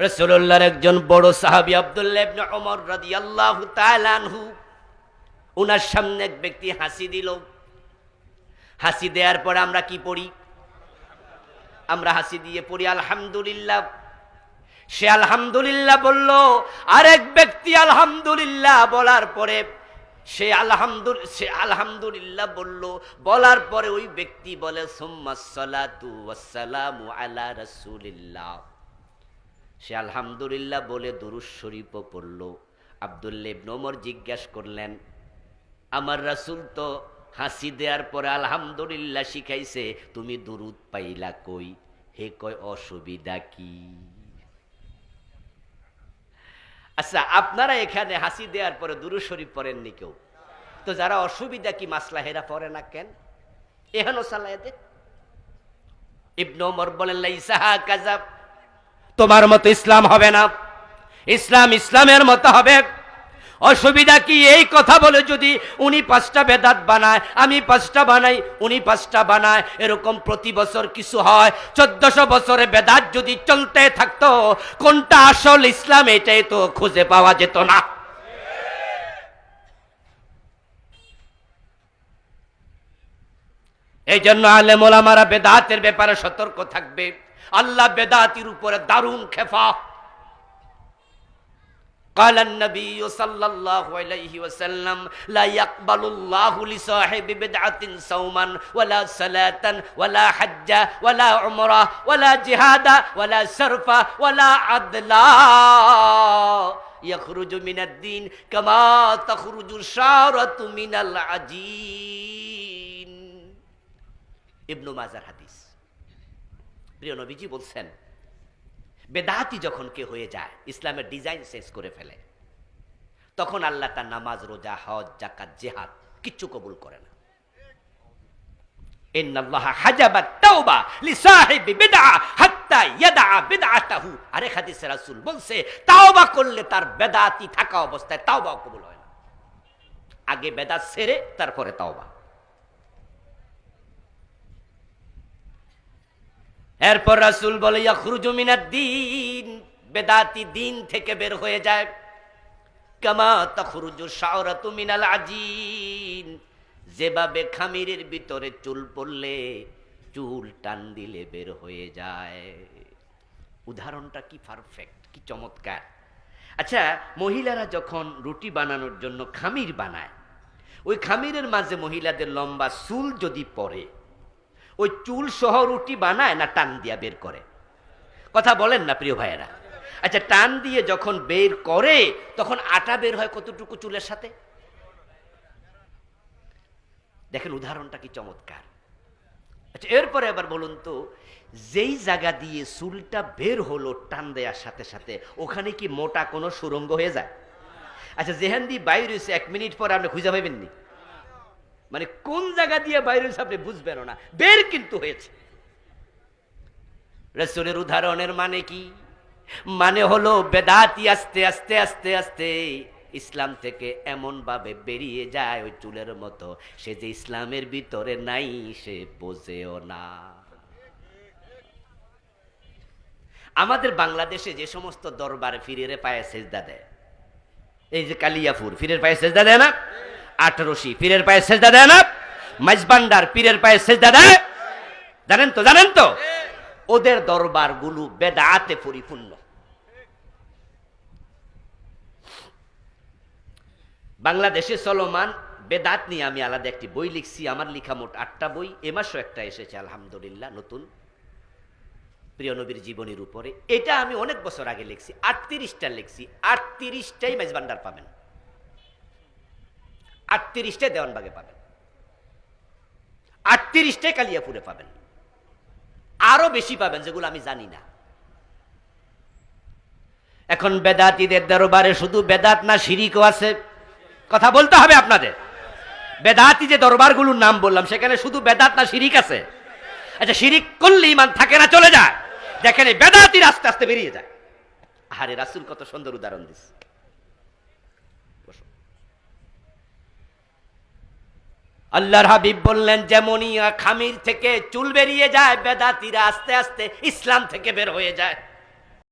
রাসূলুল্লাহর একজন বড় সাহাবী আব্দুল্লাহ ইবনে ওমর রাদিয়াল্লাহু তাআলা আনহু, ওনার সামনে এক ব্যক্তি হাসি দিল। হাসি দেওয়ার পর আমরা কি পড়ি? আমরা হাসি দিয়ে পড়ি আলহামদুলিল্লাহ। সে আলহামদুলিল্লাহ বলল, আরেক ব্যক্তি আলহামদুলিল্লাহ বলার পরে সে আলহামদুলিল্লাহ বলল, বলার পরে ওই ব্যক্তি বলে সুম্মাস সালাতু ওয়াস সালামু আলা রাসূলিল্লাহ। সে আলহামদুলিল্লাহ বলে দুরূদ শরীফও পড়ল। আব্দুল্লাহ ইবনে ওমর জিজ্ঞাসা করলেন, আমার রাসূল তো হাসি দেওয়ার পরে আলহামদুলিল্লাহ শিখাইছে, তুমি দুরূদ পাইলা কই? হে কয়, অসুবিধা কি? আচ্ছা, আপনারা এখানে হাসি দেওয়ার পরে দুরূদ শরীফ পড়েননি কেউ? তো যারা অসুবিধা কি মাসলা হেরা পড়ে না কেন? এহানো সালাতে ইবনে ওমর বলেন, লাইসা হাকাযা, তোমার মতো ইসলাম হবে না, ইসলাম ইসলামের মতো হবে। অসুবিধা কি? এই কথা বলে যদি উনি 5টা বেদাত বানায়, আমি 5টা বানাই, উনি 5টা বানায়, এরকম প্রতি বছর কিছু হয়। 1400 বছরে বেদাত যদি চলতে থাকতো, কোনটা আসল ইসলাম এটাই তো খুঁজে পাওয়া যেত না। এই জন্য আলেম ওলামারা বেদাতের ব্যাপারে সতর্ক থাকবে। আল্লাহ বেদাতির উপরে দারুণ খেফা। قال النبي صلى الله عليه وسلم لا يقبل الله لصاحب بدعة صوما ولا صلاة ولا حج ولا عمرة ولا جهاد ولا صرف ولا عدل يخرج من الدين كما تخرج الشعرة من العجين। ইবনে মাজার হাদিস। প্রিয় নবীজি বলছেন, বেদাতি যখন কে হয়ে যায়, ইসলামের ডিজাইন শেষ করে ফেলে, তখন আল্লাহ তার নামাজ, রোজা, হজ, যাকাত, জিহাদ কিচ্ছু কবুল করে না। ইন্নাল্লাহা হাজাবা তাওবা লিসাহিবি বিদআ হাত্তা ইয়াদা বিদআতাহু। আরেক হাদিসে রাসূল বলছে, তাওবা করলে তার বেদাতি থাকা অবস্থায় তাওবাও কবুল হয় না। আগে বেদাত ছেড়ে তারপরে তাওবা। এরপর রাসূল বলে, ইয়াখরুজু মিনাদ-দীন, বেদাতি দিন থেকে বের হয়ে যায়। কামা তাখরুজু শাওরাতু মিনাল আজিন, যেভাবে খামিরের ভিতরে চুল পড়লে চুল টান দিলে বের হয়ে যায়। উদাহরণটা কি পারফেক্ট, কি চমৎকার। আচ্ছা, মহিলারা যখন রুটি বানানোর জন্য খামির বানায়, ওই খামিরের মাঝে মহিলাদের লম্বা চুল যদি পড়ে, ওই চুল সহ রুটি বানায় না টান দিয়া বের করে? কথা বলেন না প্রিয় ভাইয়েরা। আচ্ছা, টান দিয়ে যখন বের করে তখন আটা বের হয় কতটুকু চুলের সাথে? দেখেন উদাহরণটা কি চমৎকার। আচ্ছা, এরপরে আবার বলুন তো, যেই জায়গা দিয়ে চুলটা বের হলো টান দেওয়ার সাথে সাথে, ওখানে কি মোটা কোনো সুরঙ্গ হয়ে যায়? আচ্ছা, যেখান দিয়ে বাইরে হয়েছে 1 মিনিট পরে আপনি খুঁজে পাইবেননি, মানে কোন জায়গা দিয়ে বাইরে হয়েছে আপনি বুঝবেন না, বের কিন্তু হয়েছে। রাসূলের উদাহরণের মানে কি? মানে হলো বেদাতি আস্তে আস্তে আস্তে আস্তে ইসলাম থেকে এমন ভাবে বেরিয়ে যায় ওই চুলের মতো, সে যে ইসলামের ভিতরে নাই সে বোঝেও না। আমাদের বাংলাদেশে যে সমস্ত দরবারে ফিরের পায়ে সেজদা দেয়, এই যে কালিয়াপুর ফিরের পায়ে সেজদা দেয় না, আটরশি পীরের পায়ে সেজদা দেয় না, মাইজবান্ডার পীরের পায়ে সেজদা দেয়, জানেন তো? জানেন তো? ওদের দরবারগুলো বেদাতে পরিপূর্ণ। বাংলাদেশে চলমান বেদাত নিয়ে আমি আলাদা একটি বই লিখছি। আমার লিখা মোট 8টা বই, এ মাসও একটা এসেছে আলহামদুলিল্লাহ নতুন, প্রিয় নবীর জীবনীর উপরে। এটা আমি অনেক বছর আগে লিখছি, 38টা লিখছি। 38টাই মাইজবান্ডার পাবেন, 38টাই দেওয়ানবাগে পাবেন, 38টাই কালিয়াপুরে পাবেন, আরো বেশি পাবেন যেগুলো আমি জানি না। এখন বেদাতীদের দরবারে শুধু বেদাত না, শিরিকও আছে। কথা বলতে হবে আপনাদের। বেদাতি যে দরবারগুলোর নাম বললাম, সেখানে শুধু বেদাত না শিরিক আছে? আচ্ছা, শিরিক করলে ঈমান থাকে না চলে যায়? দেখেন এই বেদাতির আস্তে আস্তে বেরিয়ে যায়। আরে রাসূল কত সুন্দর উদাহরণ দিচ্ছে। আল্লাহর হাবিব বললেন, যেমনই খামির থেকে চুল বেরিয়ে যায়, বেদাতিরা আস্তে আস্তে ইসলাম থেকে বের হয়ে যায়।